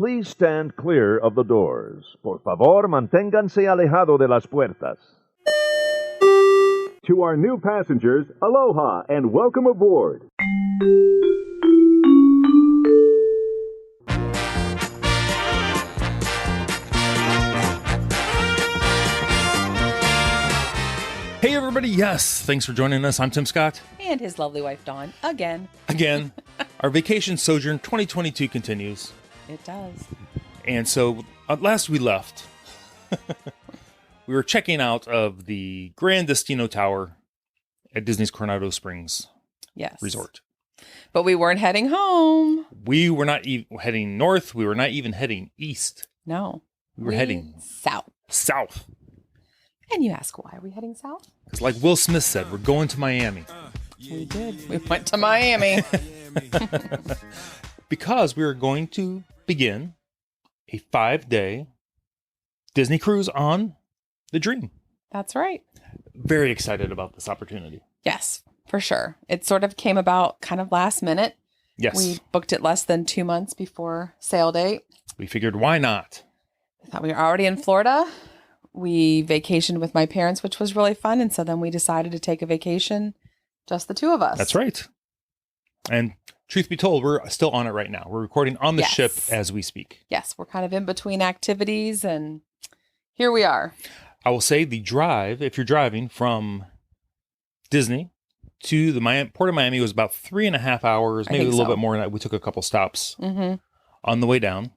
Please stand clear of the doors. Por favor, manténganse alejado de las puertas. To our new passengers, aloha and welcome aboard. Hey everybody, yes, thanks for joining us. I'm Tim Scott. And his lovely wife, Dawn, again. Our vacation sojourn 2022 continues. It does. And so, last we left, we were checking out of the Grand Destino Tower at Disney's Coronado Springs Resort. But we weren't heading home. We were not heading north. We were not even heading east. No. We were heading south. And you ask, why are we heading south? It's like Will Smith said, we're going to Miami. We did. We went to Miami. Because we are going to begin a 5-day Disney cruise on the Dream. That's right. Very excited about this opportunity. Yes, for sure. It sort of came about kind of last minute. Yes. We booked it less than 2 months before sail date. We figured, why not? I thought we were already in Florida. We vacationed with my parents, which was really fun. And so then we decided to take a vacation, just the two of us. That's right. And truth be told, we're still on it right now. We're recording on the ship as we speak. Yes, we're kind of in between activities, and here we are. I will say the drive, if you're driving from Disney to the Port of Miami, was about 3.5 hours, maybe a little bit more than that. We took a couple stops on the way down.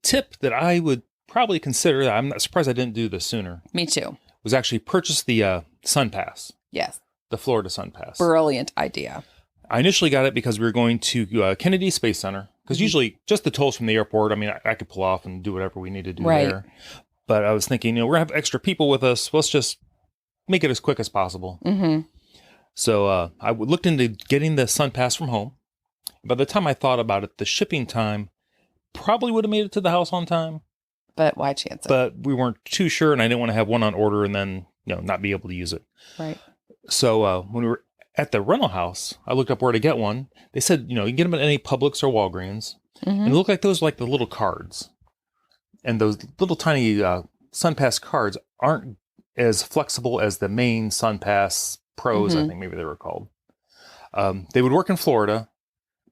Tip that I would probably consider, I'm not surprised I didn't do this sooner. Me too. Was actually purchase the SunPass. Yes. The Florida SunPass. Brilliant idea. I initially got it because we were going to Kennedy Space Center. Because usually just the tolls from the airport, I mean, I could pull off and do whatever we need to do there. But I was thinking, we're going to have extra people with us. Let's just make it as quick as possible. So I looked into getting the SunPass from home. By the time I thought about it, the shipping time probably would have made it to the house on time. But why chance it? But we weren't too sure, and I didn't want to have one on order and then not be able to use it. Right. So when we were at the rental house, I looked up where to get one. They said, you can get them at any Publix or Walgreens. And it looked like those were like the little cards. And those little tiny SunPass cards aren't as flexible as the main SunPass Pros, I think maybe they were called. They would work in Florida,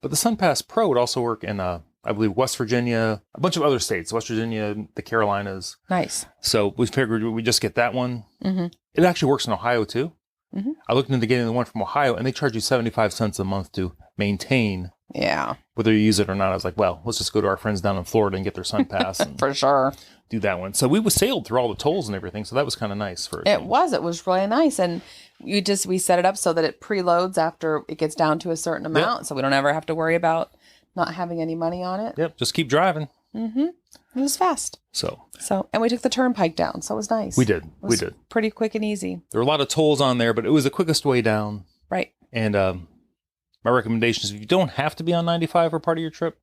but the SunPass Pro would also work in, I believe, West Virginia, a bunch of other states, West Virginia, the Carolinas. Nice. So we figured we'd just get that one. It actually works in Ohio, too. I looked into getting the one from Ohio, and they charge you 75 cents a month to maintain. Yeah. Whether you use it or not. I was like, well, let's just go to our friends down in Florida and get their SunPass. And for sure. Do that one. So we sailed through all the tolls and everything. So that was kind of nice for it. It was really nice. And we set it up so that it preloads after it gets down to a certain amount. Yep. So we don't ever have to worry about not having any money on it. Yep. Just keep driving. It was fast. So, and we took the turnpike down. So it was nice. We did. We did. Pretty quick and easy. There were a lot of tolls on there, but it was the quickest way down. Right. And my recommendation is if you don't have to be on 95 for part of your trip,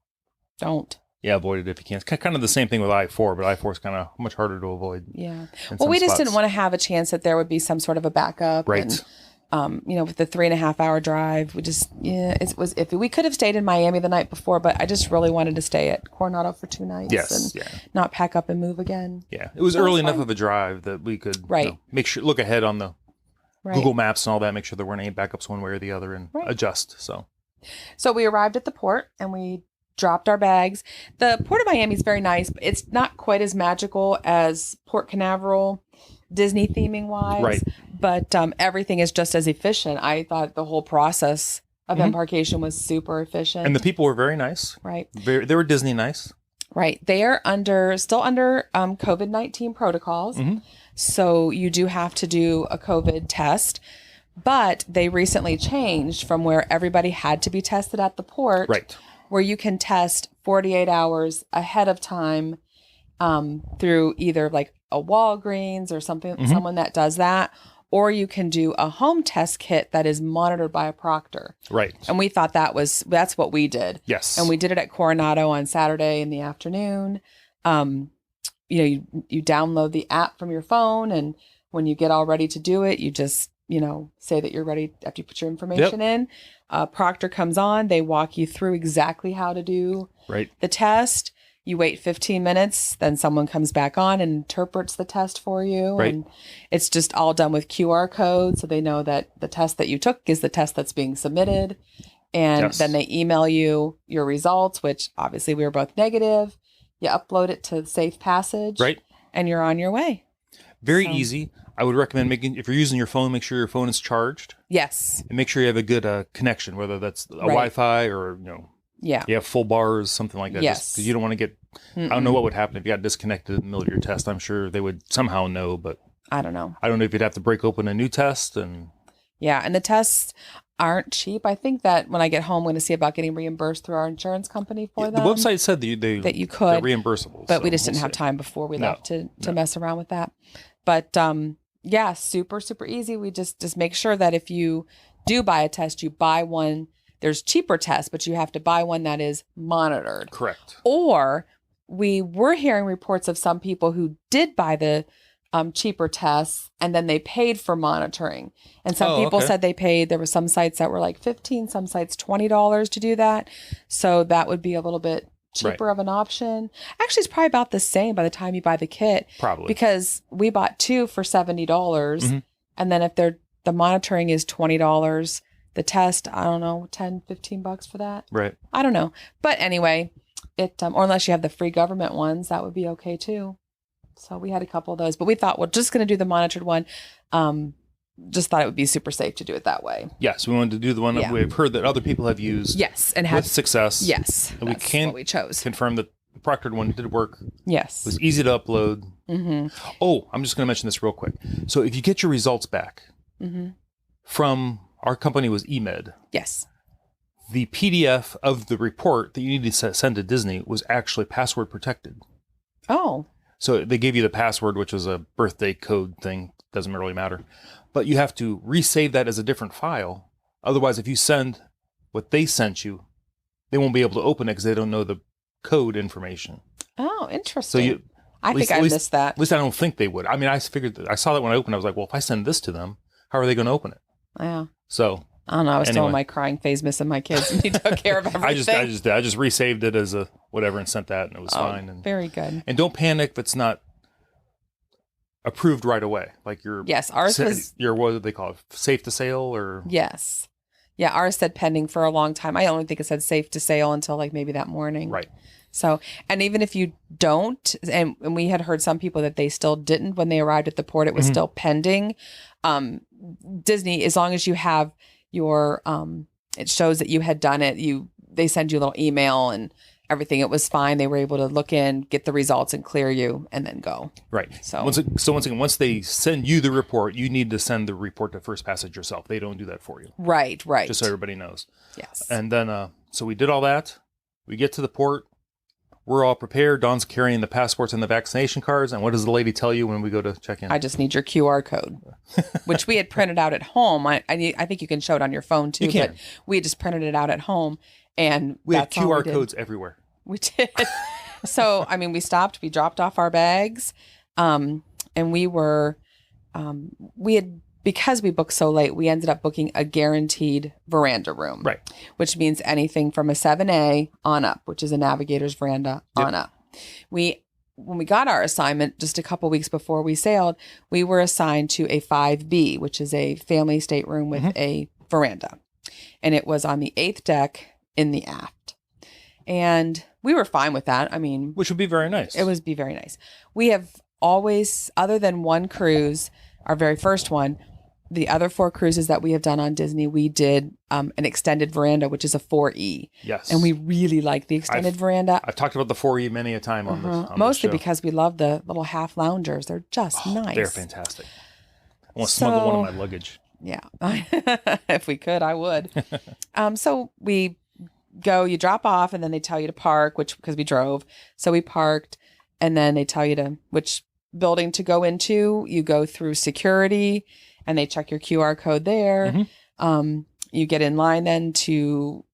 don't. Yeah, avoid it if you can. It's kind of the same thing with I-4, but I-4 is kind of much harder to avoid. Yeah. Well, we just didn't want to have a chance that there would be some sort of a backup. Right. And, with the 3.5 hour drive, we just, it was iffy. We could have stayed in Miami the night before, but I just really wanted to stay at Coronado for 2 nights. Yes. And not pack up and move again. Yeah. It was early enough of a drive that we could make sure, look ahead on the Google Maps and all that, make sure there weren't any backups one way or the other and adjust. So we arrived at the port and we dropped our bags. The Port of Miami is very nice, but it's not quite as magical as Port Canaveral, Disney theming wise. Right. But everything is just as efficient. I thought the whole process of embarkation was super efficient. And the people were very nice. Right. They were Disney nice. Right. They are still under COVID-19 protocols. So you do have to do a COVID test. But they recently changed from where everybody had to be tested at the port. Right. Where you can test 48 hours ahead of time through either like a Walgreens or something, someone that does that, or you can do a home test kit that is monitored by a proctor. Right. And we thought that's what we did. Yes. And we did it at Coronado on Saturday in the afternoon. You download the app from your phone, and when you get all ready to do it, you just, say that you're ready after you put your information in. Proctor comes on, they walk you through exactly how to do the test. You wait 15 minutes, then someone comes back on and interprets the test for you. Right. And it's just all done with QR code. So they know that the test that you took is the test that's being submitted. And then they email you your results, which obviously we were both negative. You upload it to Safe Passage. Right. And you're on your way. Very easy. I would recommend if you're using your phone, make sure your phone is charged. Yes. And make sure you have a good connection, whether that's a Wi-Fi or, you have full bars, something like that. Yes. Because you don't want to get, I don't know what would happen if you got disconnected in the middle of your test. I'm sure they would somehow know, but I don't know. I don't know if you'd have to break open a new test. And the tests aren't cheap. I think that when I get home, I'm going to see about getting reimbursed through our insurance company for them. The website said that you could. They're reimbursable. But we just didn't have time before we left to mess around with that. But super, super easy. We just make sure that if you do buy a test, you buy one. There's cheaper tests, but you have to buy one that is monitored. Correct. Or we were hearing reports of some people who did buy the cheaper tests and then they paid for monitoring. And some people said they paid. There were some sites that were like $15, some sites $20 to do that. So that would be a little bit cheaper of an option. Actually, it's probably about the same by the time you buy the kit. Probably. Because we bought 2 for $70. Mm-hmm. And then if the monitoring is $20, the test, I don't know, $10, $15 for that. Right. I don't know. But anyway, or unless you have the free government ones, that would be okay too. So we had a couple of those, but we thought we're just going to do the monitored one. Just thought it would be super safe to do it that way. Yes, we wanted to do the one that we've heard that other people have used. Yes, and with success. Yes, and that's what we chose. Confirm that the proctored one did work. Yes, it was easy to upload. Mm-hmm. Oh, I'm just going to mention this real quick. So if you get your results back from our company was eMed. Yes. The PDF of the report that you need to send to Disney was actually password protected. Oh. So they gave you the password, which was a birthday code thing. Doesn't really matter. But you have to resave that as a different file. Otherwise, if you send what they sent you, they won't be able to open it because they don't know the code information. Oh, interesting. So I think I missed that. At least I don't think they would. I mean, I figured that I saw that when I opened. I was like, well, if I send this to them, how are they going to open it? Yeah. So I don't know. I was still in my crying phase, missing my kids, and he took care of everything. I just resaved it as a whatever and sent that, and it was fine. And very good. And don't panic if it's not approved right away. Like ours was what do they call it? Safe to sail or yes, yeah. Ours said pending for a long time. I only think it said safe to sail until like maybe that morning. Right. So, and even if you don't, and we had heard some people that they still didn't when they arrived at the port, it was still pending. Disney, as long as you have your, it shows that you had done it. They send you a little email and everything. It was fine. They were able to look in, get the results, and clear you, and then go. Right. So once again, once they send you the report, you need to send the report to First Passage yourself. They don't do that for you. Right. Right. Just so everybody knows. Yes. And then, so we did all that. We get to the port. We're all prepared. Dawn's carrying the passports and the vaccination cards. And what does the lady tell you when we go to check in? I just need your QR code, which we had printed out at home. I think you can show it on your phone too. You can. But we had just printed it out at home, and we had QR codes everywhere. We did. So I mean, we stopped. We dropped off our bags, and we had. Because we booked so late, we ended up booking a guaranteed veranda room. Right. Which means anything from a 7A on up, which is a navigator's veranda on up. When we got our assignment just a couple weeks before we sailed, we were assigned to a 5B, which is a family stateroom with a veranda. And it was on the 8th deck in the aft. And we were fine with that. I mean, which would be very nice. It would be very nice. We have always, other than one cruise, our very first one, the other 4 cruises that we have done on Disney, we did an extended veranda, which is a 4E. Yes. And we really like the extended veranda. I've talked about the 4E many a time on this. Mostly because we love the little half loungers. They're just nice. They're fantastic. I want to smuggle one of my luggage. Yeah. If we could, I would. So we go, you drop off, and then they tell you to park, because we drove. So we parked, and then they tell you which building to go into. You go through security, and they check your QR code there. You get in line then to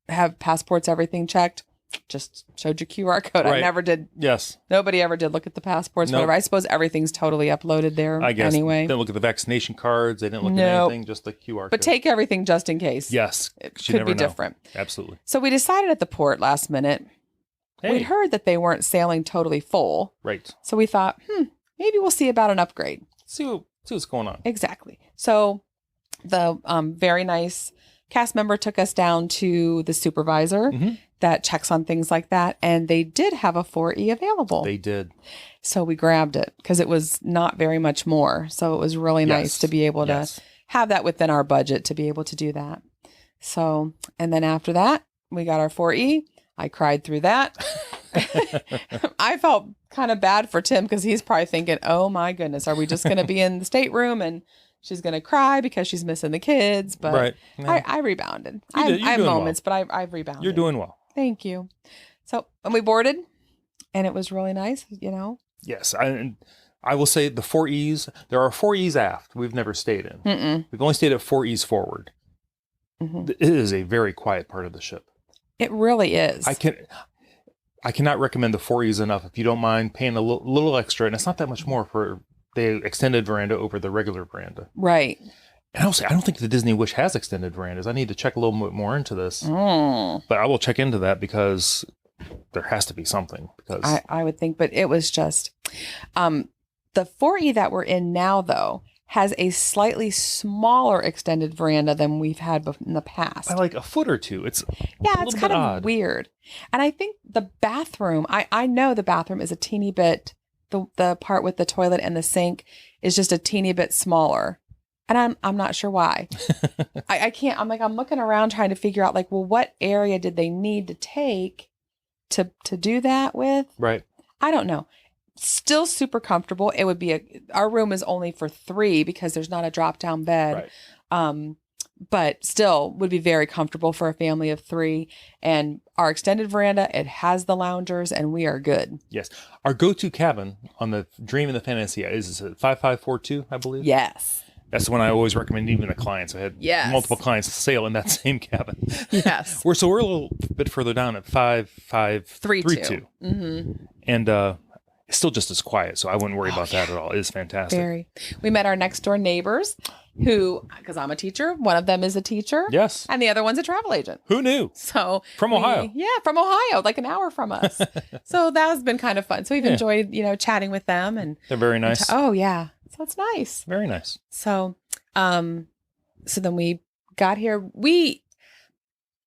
have passports, everything checked. Just showed your QR code. Right. I never did. Yes. Nobody ever did look at the passports. Nope. Whatever. I suppose everything's totally uploaded there. I guess. Anyway. They didn't look at the vaccination cards. They didn't look at anything. Just the QR code. But take everything just in case. Yes. It could be different. Absolutely. So we decided at the port last minute, we'd heard that they weren't sailing totally full. Right. So we thought, maybe we'll see about an upgrade. See what's going on. Exactly. So the very nice cast member took us down to the supervisor that checks on things like that. And they did have a 4E available. They did. So we grabbed it because it was not very much more. So it was really nice to be able to have that within our budget to be able to do that. So, and then after that, we got our 4E. I cried through that. I felt kind of bad for Tim because he's probably thinking, oh my goodness, are we just going to be in the stateroom and she's going to cry because she's missing the kids? But I rebounded. I have moments, but I've rebounded. You're doing well. Thank you. So, and we boarded and it was really nice, Yes. I will say the 4Es, there are 4Es aft we've never stayed in. We've only stayed at 4Es forward. It is a very quiet part of the ship. It really is. I cannot recommend the 4Es enough if you don't mind paying a little extra, and it's not that much more for the extended veranda over the regular veranda. Right. And also, I don't think the Disney Wish has extended verandas. I need to check a little bit more into this. But I will check into that because there has to be something. Because I would think, but it was just the 4E that we're in now, though, has a slightly smaller extended veranda than we've had in the past. By like a foot or two. It's it's kind of odd. Weird. And I think the bathroom, I know the bathroom is a teeny bit, the part with the toilet and the sink is just a teeny bit smaller. And I'm not sure why. I can't, I'm looking around trying to figure out what area did they need to take to do that with? Right. I don't know. Still super comfortable. It would be our room is only for 3 because there's not a drop down bed. Right. But still would be very comfortable for a family of 3. And our extended veranda, it has the loungers and we are good. Yes. Our go-to cabin on the Dream and the Fantasy is 5542, I believe. Yes. That's the one I always recommend even to clients. I had multiple clients sail in that same cabin. Yes. We're a little bit further down at 5532. And it's still just as quiet, so I wouldn't worry about that at all. It is fantastic. Very. We met our next door neighbors who, because I'm a teacher, one of them is a teacher. Yes. And the other one's a travel agent. Who knew? So from Ohio. Yeah, from Ohio, like an hour from us. So that has been kind of fun. So we've enjoyed, chatting with them. And they're very nice. Oh, yeah. So it's nice. Very nice. So, so then we got here. When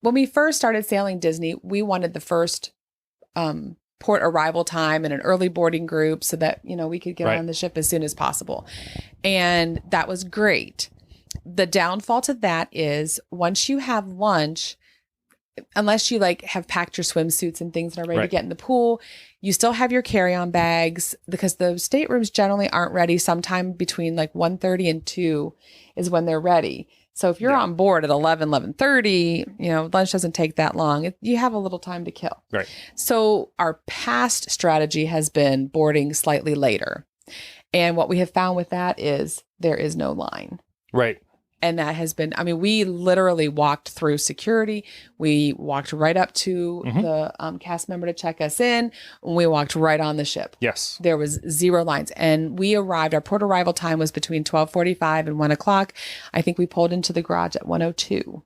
we first started sailing Disney, we wanted the first, port arrival time and an early boarding group so that, we could get on the ship as soon as possible. And that was great. The downfall to that is once you have lunch, unless you have packed your swimsuits and things and are ready to get in the pool, you still have your carry-on bags because the staterooms generally aren't ready. Sometime between 1:30 and 2 is when they're ready. So if you're on board at 11:30, lunch doesn't take that long. You have a little time to kill. Right. So our past strategy has been boarding slightly later. And what we have found with that is there is no line. Right. And that has been, we literally walked through security. We walked right up to the cast member to check us in. And we walked right on the ship. Yes. There was 0 lines. And we arrived, our port arrival time was between 12:45 and 1 o'clock. I think we pulled into the garage at 1:02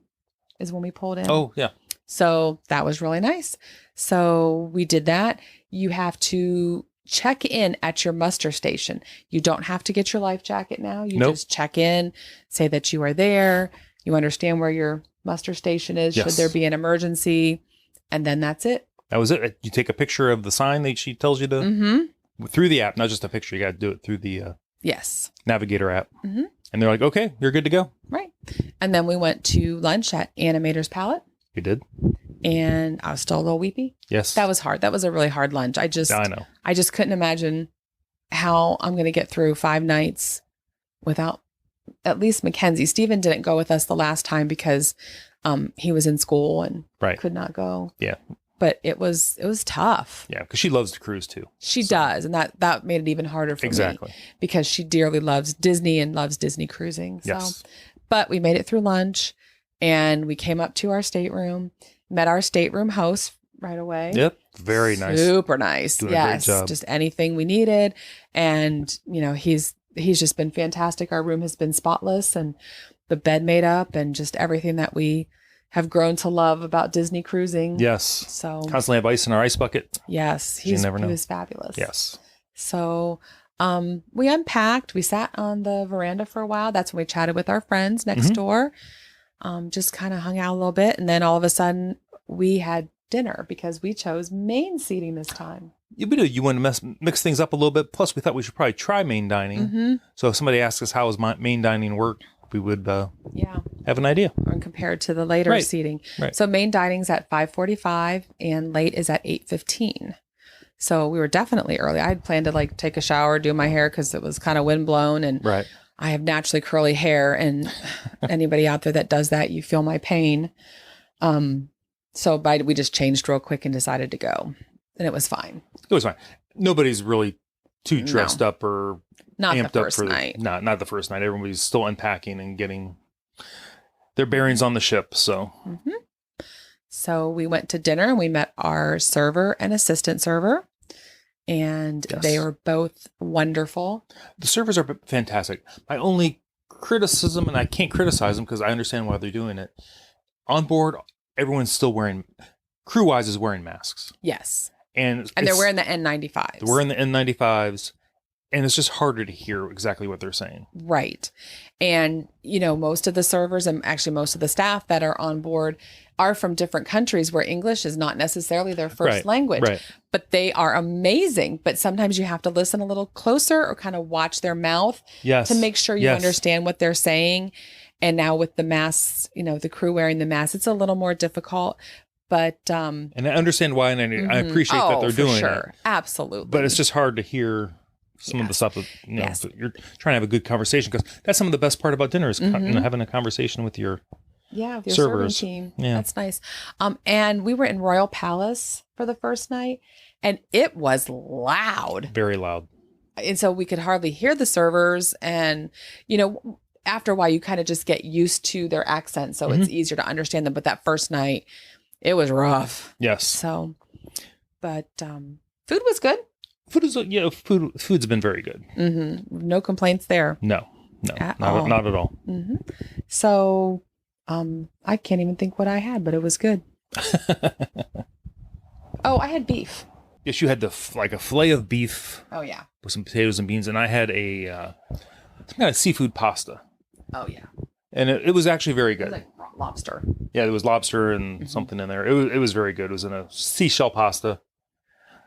is when we pulled in. Oh, yeah. So that was really nice. So we did that. You have to check in at your muster station. You don't have to get your life jacket now. You just check in, say that you are there. You understand where your muster station is, should there be an emergency, and then that's it. That was it. You take a picture of the sign that she tells you to, through the app, not just a picture. You got to do it through the Navigator app. And they're like, okay, you're good to go. Right. And then we went to lunch at Animator's Palette. We did. And I was still a little weepy. Yes. That was hard. That was a really hard lunch. I know. I just couldn't imagine how I'm going to get through 5 nights without at least Mackenzie. Steven didn't go with us the last time because he was in school and could not go. Yeah. But it was tough. Yeah, because she loves to cruise too. She does. And that made it even harder for me. Because she dearly loves Disney and loves Disney cruising. So, but we made it through lunch and we came up to our stateroom. Met our stateroom host right away. Yep. Very nice. Super nice. Doing a great job. Just anything we needed. And, he's just been fantastic. Our room has been spotless and the bed made up and just everything that we have grown to love about Disney cruising. Yes. So Constantly have ice in our ice bucket. yes, You never know. he was fabulous. Yes. So we unpacked. We sat on the veranda for a while. That's when we chatted with our friends next door. Just kind of hung out a little bit. And then all of a sudden we had dinner because we chose main seating this time. We do. You want to mix things up a little bit. Plus, we thought we should probably try main dining. So if somebody asks us how is my main dining work, we would have an idea. Or compared to the later seating. Right. So main dining's at 5:45 and late is at 8:15. So we were definitely early. I had planned to like take a shower, do my hair because it was kind of wind blown, and I have naturally curly hair. And anybody out there that does that, you feel my pain. So we just changed real quick and decided to go, and it was fine. It was fine. Nobody's really too dressed up or not amped the up first for night. Not the first night. Everybody's still unpacking and getting their bearings on the ship. So. So we went to dinner and we met our server and assistant server. And they were both wonderful. The servers are fantastic. My only criticism, and I can't criticize them because I understand why they're doing it. On board, everyone's still crew-wise is wearing masks. Yes. And they're wearing the N95s. They're wearing the N95s. And it's just harder to hear exactly what they're saying. Right. And, most of the servers and actually most of the staff that are on board are from different countries where English is not necessarily their first language. Right. But they are amazing. But sometimes you have to listen a little closer or kind of watch their mouth to make sure you understand what they're saying. And now with the masks, the crew wearing the masks, it's a little more difficult. But and I understand why, and I appreciate that they're doing it. Absolutely. But it's just hard to hear some of the stuff that you're trying to have a good conversation, because that's some of the best part about dinner is having a conversation with your with your servers. Serving team. Yeah. That's nice. And we were in Royal Palace for the first night, and it was loud. Very loud. And so we could hardly hear the servers. And, after a while, you kind of just get used to their accent. So it's easier to understand them. But that first night, it was rough. Yes. So, but food was good. Food's been very good. No complaints there. No, not at all. So, I can't even think what I had, but it was good. Oh, I had beef. Yes, you had a fillet of beef. Oh yeah, with some potatoes and beans, and I had some kind of seafood pasta. Oh yeah, and it was actually very good. It was like lobster. Yeah, there was lobster and something in there. It was very good. It was in a seashell pasta,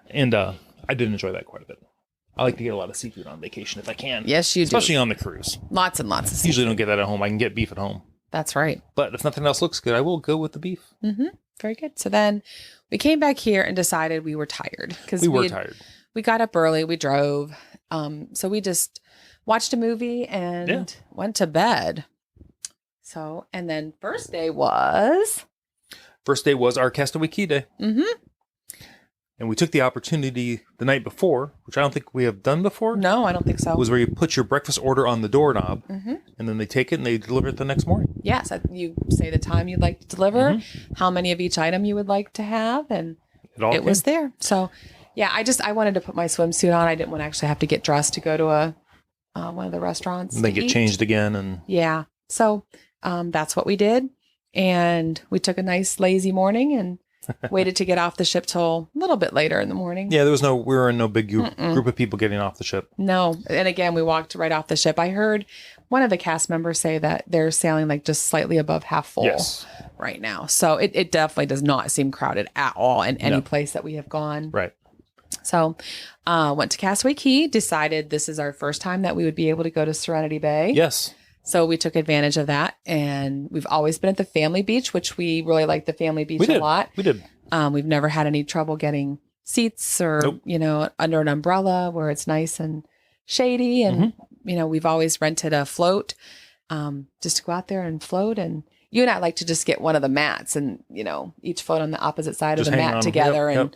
and I did enjoy that quite a bit. I like to get a lot of seafood on vacation if I can. Yes, you do. Especially on the cruise. Lots and lots of seafood. Usually don't get that at home. I can get beef at home. That's right. But if nothing else looks good, I will go with the beef. Very good. So then we came back here and decided we were tired. Because we were tired. We got up early. We drove. So we just watched a movie and went to bed. So, and then first day was our Castaway Key Day. And we took the opportunity the night before, which I don't think we have done before. No, I don't think so. Was where you put your breakfast order on the doorknob, and then they take it and they deliver it the next morning. Yes, you say the time you'd like to deliver, how many of each item you would like to have, and it was there. So, yeah, I wanted to put my swimsuit on. I didn't want to actually have to get dressed to go to one of the restaurants. And they get changed again, and so that's what we did, and we took a nice lazy morning and waited to get off the ship till a little bit later in the morning. Yeah, we were in no big group of people getting off the ship. No. And again, we walked right off the ship. I heard one of the cast members say that they're sailing like just slightly above half full right now. So it definitely does not seem crowded at all in any place that we have gone. Right. So went to Castaway Key, decided this is our first time that we would be able to go to Serenity Bay. Yes. So we took advantage of that, and we've always been at the family beach, which we really like the family beach a lot. We did. We've never had any trouble getting seats or, under an umbrella where it's nice and shady. And, we've always rented a float just to go out there and float. And you and I like to just get one of the mats and, each float on the opposite side of the mat together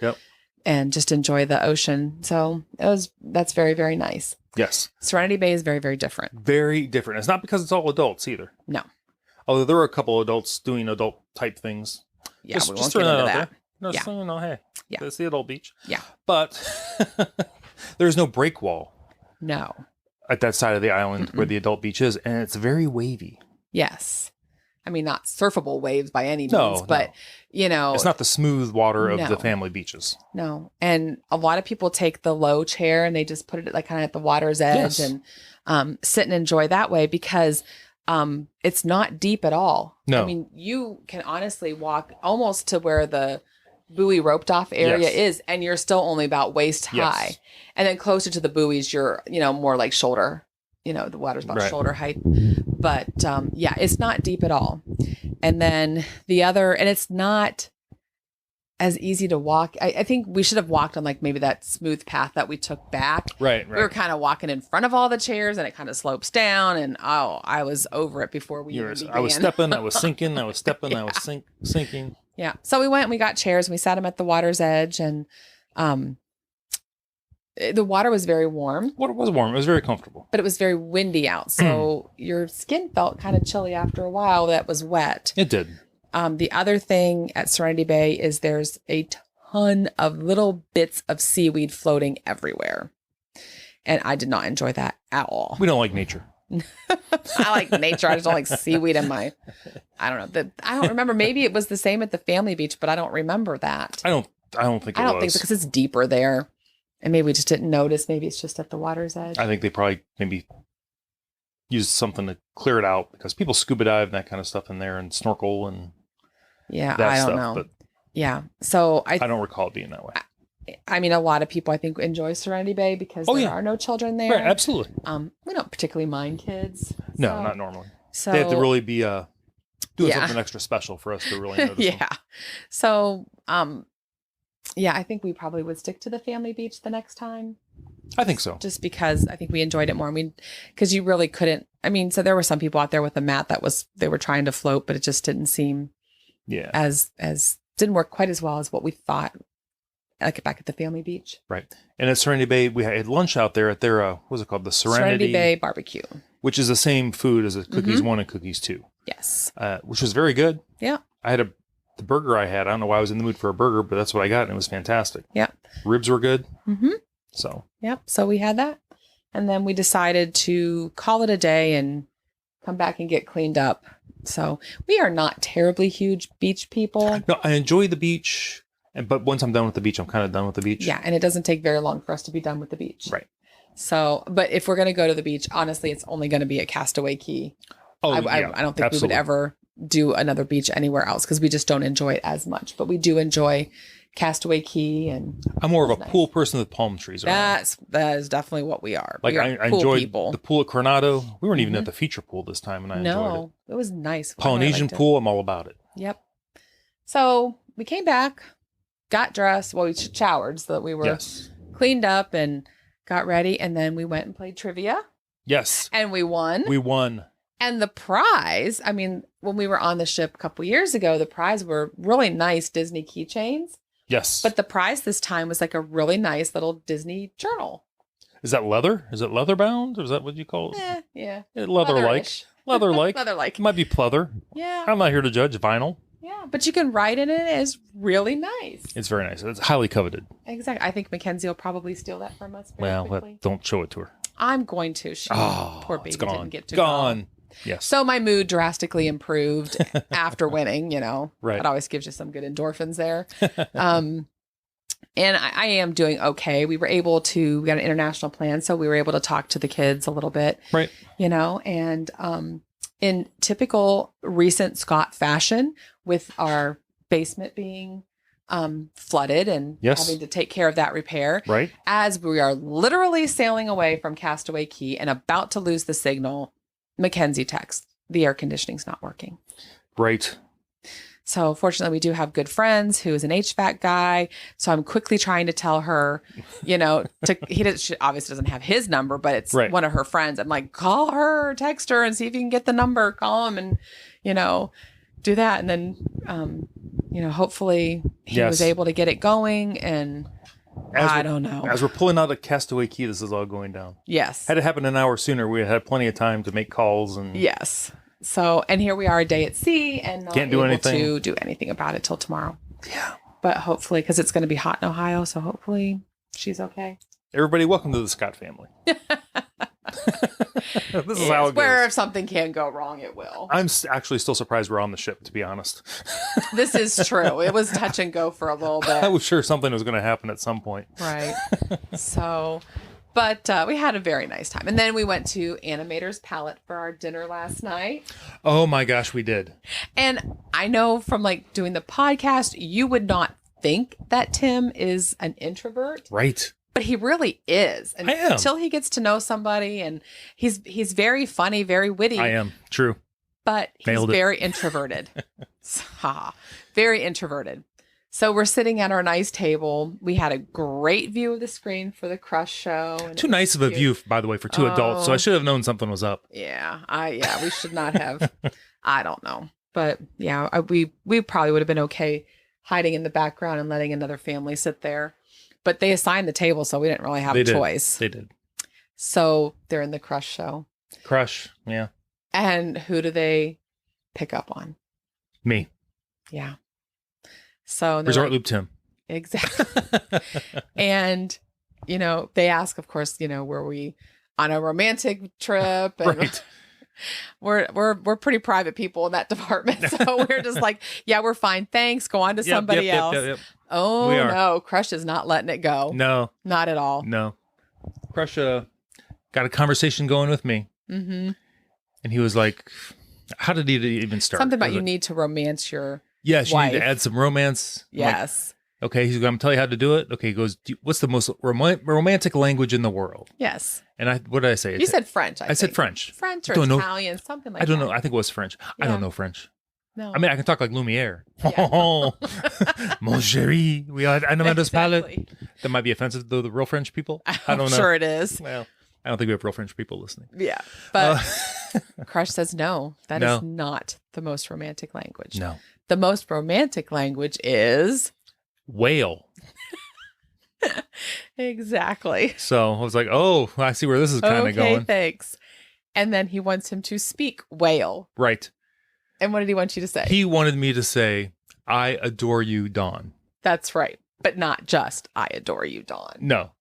and just enjoy the ocean. So that's very, very nice. Yes. Serenity Bay is very, very different. Very different. It's not because it's all adults either. No. Although there are a couple of adults doing adult type things. Yeah, we won't get into that. No, hey, it's the adult beach. Yeah. But there's no break wall. No. At that side of the island where the adult beach is, and it's very wavy. Yes. I mean, not surfable waves by any means, No, but, no. It's not the smooth water of No. the family beaches. No. And a lot of people take the low chair and they just put it like kind of at the water's edge Yes. and sit and enjoy that way because it's not deep at all. No. I mean, you can honestly walk almost to where the buoy roped off area Yes. is, and you're still only about waist Yes. high. And then closer to the buoys, you're, more like shoulder, the water's about Right. shoulder height. But yeah, it's not deep at all. And then and it's not as easy to walk. I think we should have walked on like maybe that smooth path that we took back. Right. We were kind of walking in front of all the chairs and it kind of slopes down and I was over it before we even began. I was stepping, I was sinking, I was stepping, I was sinking. Yeah. So we went and we got chairs and we sat them at the water's edge and the water was very warm. Water was warm. It was very comfortable. But it was very windy out. So your skin felt kind of chilly after a while that was wet. It did. The other thing at Serenity Bay is there's a ton of little bits of seaweed floating everywhere. And I did not enjoy that at all. We don't like nature. I like nature. I just don't like seaweed in my, I don't know. I don't remember. Maybe it was the same at the family beach, but I don't remember that. I don't think it was. I don't think so because it's deeper there. And maybe we just didn't notice. Maybe it's just at the water's edge. I think they probably maybe used something to clear it out because people scuba dive and that kind of stuff in there and snorkel and that I don't stuff, know. But yeah. So I don't recall it being that way. I mean, a lot of people I think enjoy Serenity Bay because there are no children there. Right, absolutely. We don't particularly mind kids. No, not normally. So They have to really be doing something extra special for us to really notice them. Yeah. So, I think we probably would stick to the family beach the next time. I think so. Just because I think we enjoyed it more. I mean, because you really couldn't. I mean, so there were some people out there with a mat they were trying to float, but it just didn't seem as didn't work quite as well as what we thought. Like back at the family beach. Right. And at Serenity Bay, we had lunch out there at their, what was it called? The Serenity Bay Barbecue. Which is the same food as a Cookies 1 and Cookies 2. Yes. Which was very good. Yeah. I had the burger I had. I don't know why I was in the mood for a burger, but that's what I got. And it was fantastic. Yep. Ribs were good. Mm-hmm. So. Yep. So we had that. And then we decided to call it a day and come back and get cleaned up. So we are not terribly huge beach people. No, I enjoy the beach. But once I'm done with the beach, I'm kind of done with the beach. Yeah, and it doesn't take very long for us to be done with the beach. Right. So, but if we're going to go to the beach, honestly, it's only going to be at Castaway Cay. Oh, I don't think we would ever do another beach anywhere else because we just don't enjoy it as much. But we do enjoy Castaway Cay, and I'm more of a pool person with palm trees around. That is definitely what we are. Like we are I enjoyed people. the pool at Coronado. We weren't even at the feature pool this time, and I enjoyed it. It was nice. Polynesian pool, I'm all about it. Yep. So we came back. Got dressed. Well, we showered so that we were cleaned up and got ready. And then we went and played trivia. Yes. And we won. We won. And the prize, I mean, when we were on the ship a couple years ago, the prize were really nice Disney keychains. Yes. But the prize this time was like a really nice little Disney journal. Is that leather? Is it leather bound? Or is that what you call it? Yeah. Leather-like. Leather-like. Leather-like. It might be pleather. Yeah. I'm not here to judge. Vinyl. Yeah, but you can write in it. It's really nice. It's very nice. It's highly coveted. Exactly. I think Mackenzie will probably steal that from us very quickly. Don't show it to her. I'm going to. Poor baby didn't get to Gone. go. Yes. So my mood drastically improved after winning, Right. It always gives you some good endorphins there. And I am doing okay. We got an international plan, so we were able to talk to the kids a little bit. Right. And in typical recent Scott fashion, with our basement being flooded and having to take care of that repair. Right. As we are literally sailing away from Castaway Cay and about to lose the signal, Mackenzie texts, the air conditioning's not working. Right. So fortunately, we do have good friends who is an HVAC guy. So I'm quickly trying to tell her, she obviously doesn't have his number, but it's one of her friends. I'm like, call her, text her and see if you can get the number, call him and, do that. And then, hopefully he was able to get it going. And I don't know. As we're pulling out of Castaway Cay, this is all going down. Yes. Had it happened an hour sooner, we had plenty of time to make calls. And yes. So, and here we are a day at sea and not can't do able anything to do anything about it till tomorrow. Yeah. But hopefully, because it's going to be hot in Ohio, so hopefully she's okay. Everybody, welcome to the Scott family. This is how it Where goes. if something can go wrong, it will. I'm actually still surprised we're on the ship, to be honest. This is true. It was touch and go for a little I bit. was sure something was going to happen at some point. Right. So, but we had a very nice time. And then we went to Animator's Palette for our dinner last night. Oh my gosh, we did. And I know from like doing the podcast, you would not think that Tim is an introvert, Right. but he really is. And I am. until he gets to know somebody, and he's very funny, very witty. I am. True. But he's Nailed it. very introverted. Very introverted. So we're sitting at our nice table. We had a great view of the screen for the Crush show. And Too it was nice of a cute. view, by the way, for two adults. So I Oh. should have known something was up. Yeah, we should not have. I don't know, but yeah, we probably would have been okay hiding in the background and letting another family sit there. But they assigned the table, so we didn't really have They a did. choice. They did. So they're in the Crush show, Crush. Yeah. and who do they pick up on? Me. Yeah. So they're Resort like- Loop Tim. Exactly. And, they ask, of course, were we on a romantic trip? And Right. we're pretty private people in that department. So we're just like, yeah, we're fine. Thanks. Go on to somebody else. Yep. Oh, We are. no. Crush is not letting it go. No. Not at all. No. Crush got a conversation going with me. Mm-hmm. And he was like, how did he even start? Something about Was you it- need to romance your Yes, you need wife. to add some romance. I'm like, Yes. okay, he's going to tell you how to do it. Okay, he goes, what's the most romantic language in the world? Yes. And what did I say? You said French. I said think. French. French or Don't know. Italian, something like I that. don't know. I think it was French. I Yeah. don't know French. No. I mean, I can talk like Lumiere. Yeah. Mon chéri, we are Animator's Palette. Exactly. That might be offensive to the real French people. I I'm don't know. sure it is. Well, I don't think we have real French people listening. Yeah. But Uh, Crush says no. That No. is not the most romantic language. no. The most romantic language is Whale. exactly. So I was like, oh, I see where this is kind of Okay, going. thanks. And then he wants him to speak whale. Right. And what did he want you to say? He wanted me to say, I adore you, Dawn. That's right. But not just I adore you, Dawn. No.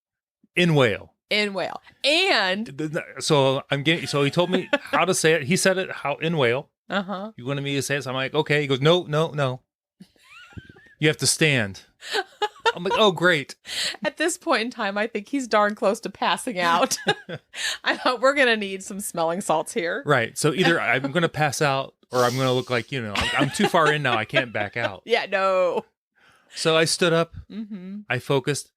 In whale. In whale. And So he told me how to say it. He said it how in whale. uh-huh. You wanted me to say it. So I'm like, okay. He goes, no. You have to stand. I'm like, oh, great. At this point in time, I think he's darn close to passing out. I thought we're going to need some smelling salts here. Right. So either I'm going to pass out or I'm going to look like, I'm too far in now. I can't back out. Yeah, no. So I stood up. Mm-hmm. I focused.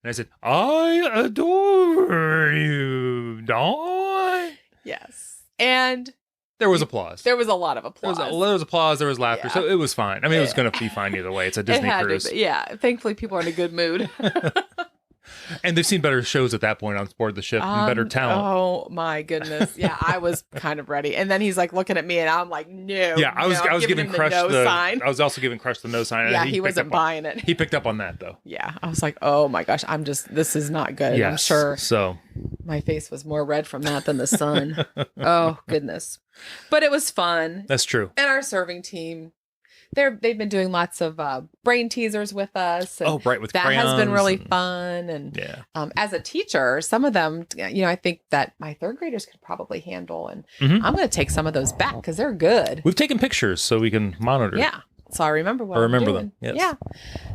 And I said, I adore you, Dawn. Yes. And There was applause. there was a lot of There applause. was applause. There was laughter. Yeah. So it was fine. I mean, it was going to be fine either way. It's a Disney it had cruise. to be. Yeah. Thankfully, people are in a good mood. And they've seen better shows at that point on board the ship and better talent. Oh my goodness. Yeah, I was kind of ready. And then he's like looking at me and I'm like, no. Yeah, I was giving him Crush the no sign. I was also giving Crush the no sign. Yeah, and he picked wasn't up on- buying it. He picked up on that though. Yeah. I was like, oh my gosh, this is not good. Yes. I'm sure So my face was more red from that than the sun. Oh goodness. But it was fun. that's true. And our serving team, they've been doing lots of brain teasers with us. And Oh, right, with that crayons. has been really and- fun. And Yeah. as a teacher, some of them, I think that my third graders could probably handle. And Mhm. I'm going to take some of those back because they're good. We've taken pictures so we can monitor. Yeah. So I remember what I I'm remember doing. them, yes. Yeah.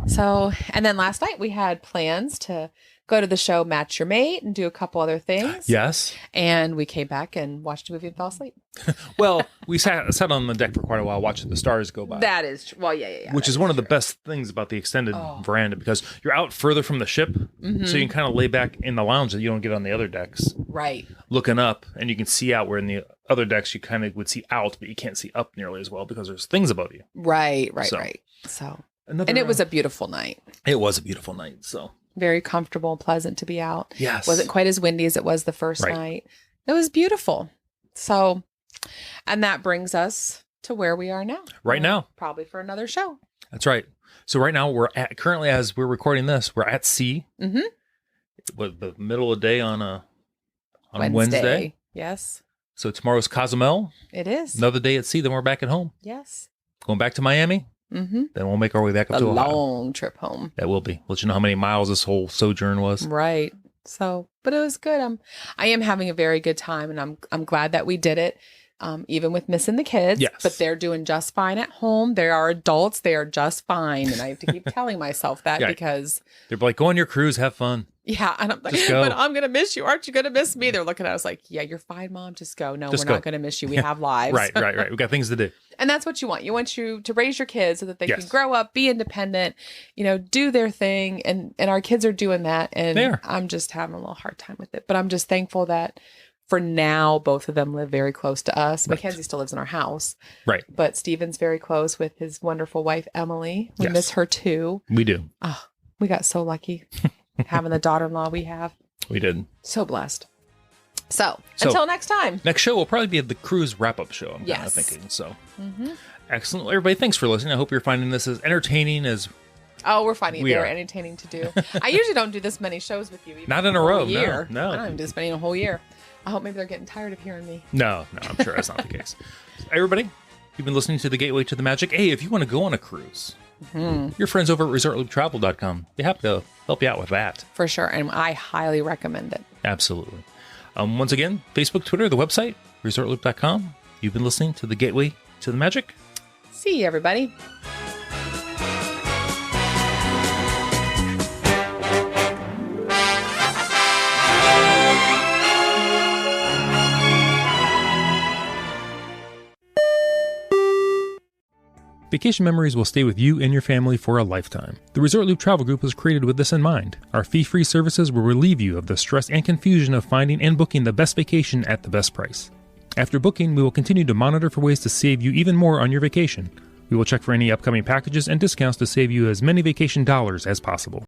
So, and then last night we had plans to go to the show Match Your Mate and do a couple other things. Yes. And we came back and watched a movie and fell asleep. Well, we sat on the deck for quite a while watching the stars go by. That is true. Well, yeah. Which that is one of the best things about the extended Oh. veranda because you're out further from the ship. Mhm. So you can kind of lay back in the lounge that you don't get on the other decks Right. looking up and you can see out where in the other decks you kind of would see out, but you can't see up nearly as well because there's things above you. Right. So. Right. So, Another, and it was a beautiful night. it was a beautiful night. So Very comfortable, pleasant to be out. yes. Wasn't quite as windy as it was the first Right. night. It was beautiful. So, and that brings us to where we are now. Right now. Probably for another show. That's right. So right now currently as we're recording this, we're at sea. Mm-hmm. With the middle of the day on Wednesday. Yes, So tomorrow's Cozumel. it is. Another day at sea. Then we're back at home. Yes. Going back to Miami. Mm-hmm. Then we'll make our way back up A to Ohio. long trip home. That will be. Let you know how many miles this whole sojourn was. Right. So, but it was good. I am having a very good time, and I'm glad that we did it. Even with missing the kids, Yes. but they're doing just fine at home. They are adults. They are just fine. And I have to keep telling myself that because they're like, go on your cruise, have fun. Yeah. And I'm like, Just go. but I'm going to miss you. Aren't you going to miss me? They're looking at us like, yeah, you're fine, Mom. Just go. No, Just we're go. not going to miss you. We have lives. Right. We got things to do. And that's what you want. You want you to raise your kids so that they Yes. can grow up, be independent, do their thing. And our kids are doing that. And They are. I'm just having a little hard time with it. But I'm just thankful that for now, both of them live very close to us. Right. Mackenzie still lives in our house. Right. But Steven's very close with his wonderful wife, Emily. We Yes. miss her too. We do. Oh, we got so lucky having the daughter-in-law we have. We did. So blessed. So until next time. Next show will probably be the cruise wrap-up show, I'm kind of Yes. thinking. So, Mm-hmm. excellent. Well, everybody, thanks for listening. I hope you're finding this as entertaining as... Oh, we're finding it We very are. entertaining to do. I usually don't do this many shows with you. Even Not in a whole row, year. no. I don't even do this many in a whole year. I hope maybe they're getting tired of hearing me. No, I'm sure that's not the case. Everybody, you've been listening to The Gateway to the Magic. Hey, if you want to go on a cruise, your friends over at ResortLoop.com, they have to help you out with that. For sure. And I highly recommend it. Absolutely. Once again, Facebook, Twitter, the website, ResortLoop.com. You've been listening to The Gateway to the Magic. See you, everybody. Vacation memories will stay with you and your family for a lifetime. The Resort Loop Travel Group was created with this in mind. Our fee-free services will relieve you of the stress and confusion of finding and booking the best vacation at the best price. After booking, we will continue to monitor for ways to save you even more on your vacation. We will check for any upcoming packages and discounts to save you as many vacation dollars as possible.